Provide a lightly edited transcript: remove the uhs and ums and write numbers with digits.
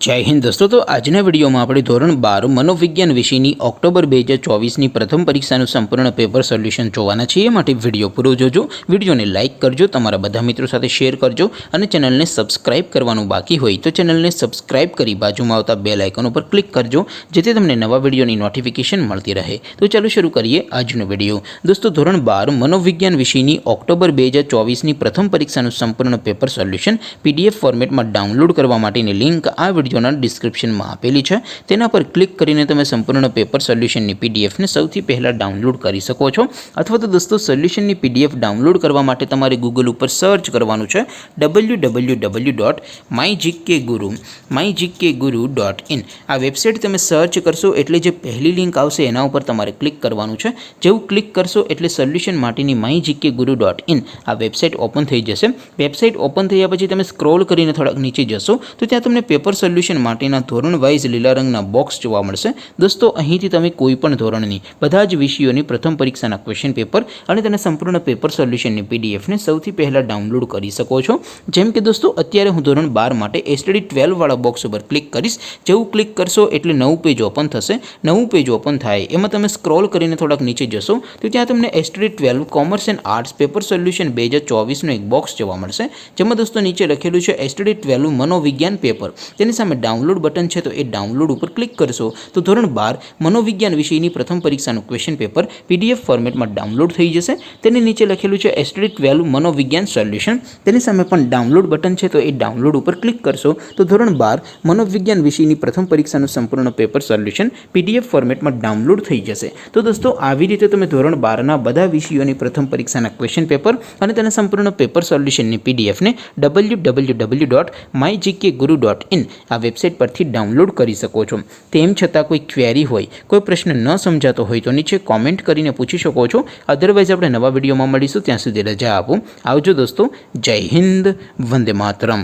जय हिंद दोस्तों। तो આજના વિડીયોમાં આપણે ધોરણ 12 મનોવિજ્ઞાન વિષયની ઓક્ટોબર 2024ની પ્રથમ પરીક્ષાનું સંપૂર્ણ પેપર સોલ્યુશન જોવાના છીએ। માટે વિડીયો પૂરો જોજો, વિડીયોને લાઇક કરજો, તમારા બધા મિત્રો સાથે શેર કરજો અને ચેનલને સબસ્ક્રાઇબ કરવાનું બાકી હોય તો ચેનલને સબસ્ક્રાઇબ કરી બાજુમાં આવતા બેલ આઇકન ઉપર ક્લિક કરજો, જેથી તમને નવા વિડીયોની નોટિફિકેશન મળતી રહે। તો ચાલો શરૂ કરીએ આજનો વિડીયો। દોસ્તો, ધોરણ 12 મનોવિજ્ઞાન વિષયની ઓક્ટોબર 2024ની પ્રથમ પરીક્ષાનું સંપૂર્ણ પેપર સોલ્યુશન પીડીએફ ફોર્મેટમાં ડાઉનલોડ કરવા માટેની લિંક આ વિડીયોના ડિસ્ક્રિપ્શનમાં આપેલી છે। તેના પર ક્લિક કરીને તમે સંપૂર્ણ પેપર સોલ્યુશનની પીડીએફને સૌથી પહેલાં ડાઉનલોડ કરી શકો છો। અથવા તો દોસ્તો, સોલ્યુશનની પીડીએફ ડાઉનલોડ કરવા માટે તમારે ગૂગલ ઉપર સર્ચ કરવાનું છે www.mygkguru.in। આ વેબસાઇટ તમે સર્ચ કરશો એટલે જે પહેલી લિંક આવશે એના ઉપર તમારે ક્લિક કરવાનું છે। જેવું ક્લિક કરશો એટલે સોલ્યુશન માટેની mygkguru.in આ વેબસાઇટ ઓપન થઈ જશે। વેબસાઇટ ઓપન થયા પછી તમે સ્ક્રોલ કરીને થોડાક નીચે જશો તો ત્યાં તમને પેપર સોલ્યુશન માટેના ધોરણ વાઇઝ લીલા રંગના બોક્સ જોવા મળશે। દોસ્તો, અહીંથી તમે કોઈ પણ ધોરણની બધા જ વિષયોની પ્રથમ પરીક્ષાના ક્વેશ્ચન પેપર અને તેના સંપૂર્ણ પેપર સોલ્યુશનની પીડીએફને સૌથી પહેલાં ડાઉનલોડ કરી શકો છો। જેમ કે દોસ્તો, અત્યારે હું ધોરણ 12 માટે એસટીડી 12 વાળા બોક્સ ઉપર ક્લિક કરીશ। જેવું ક્લિક કરશો એટલે નવું પેજ ઓપન થશે। નવું પેજ ઓપન થાય એમાં તમે સ્ક્રોલ કરીને થોડાક નીચે જશો તો ત્યાં તમને STD 12 commerce and arts paper solution 2024નું એક બોક્સ જોવા મળશે, જેમાં દોસ્તો નીચે લખેલું છે એસટીડી 12 મનોવિજ્ઞાન પેપર। તેની સામે ડાઉનલોડ બટન છે, તો એ ડાઉનલોડ ઉપર ક્લિક કરશો તો ધોરણ 12 મનોવિજ્ઞાન વિષયની પ્રથમ પરીક્ષાનું ક્વેશ્ચન પેપર પીડીએફ ફોર્મેટમાં ડાઉનલોડ થઈ જશે। તેની નીચે લખેલું છે એસટીડી 12 મનોવિજ્ઞાન સોલ્યુશન, તેની સામે પણ ડાઉનલોડ બટન છે, તો એ ડાઉનલોડ ઉપર ક્લિક કરશો તો ધોરણ 12 મનોવિજ્ઞાન વિષયની પ્રથમ પરીક્ષાનું સંપૂર્ણ પેપર સોલ્યુશન પીડીએફ ફોર્મેટમાં ડાઉનલોડ થઈ જશે। તો દોસ્તો, આવી રીતે તમે ધોરણ 12ના બધા વિષયોની પ્રથમ પરીક્ષાના ક્વેશ્ચન પેપર અને તેના સંપૂર્ણ પેપર સોલ્યુશનની પીડીએફને www.mygkguru.in આ વેબસાઇટ પરથી ડાઉનલોડ કરી શકો છો। તેમ છતાં કોઈ ક્વેરી હોય, કોઈ પ્રશ્ન ન સમજાતો હોય તો નીચે કોમેન્ટ કરીને પૂછી શકો છો। અધરવાઇઝ આપણે નવા વિડીયોમાં મળીશું, ત્યાં સુધી રજા આપો। આવજો દોસ્તો, જય હિન્દ, વંદે માતરમ।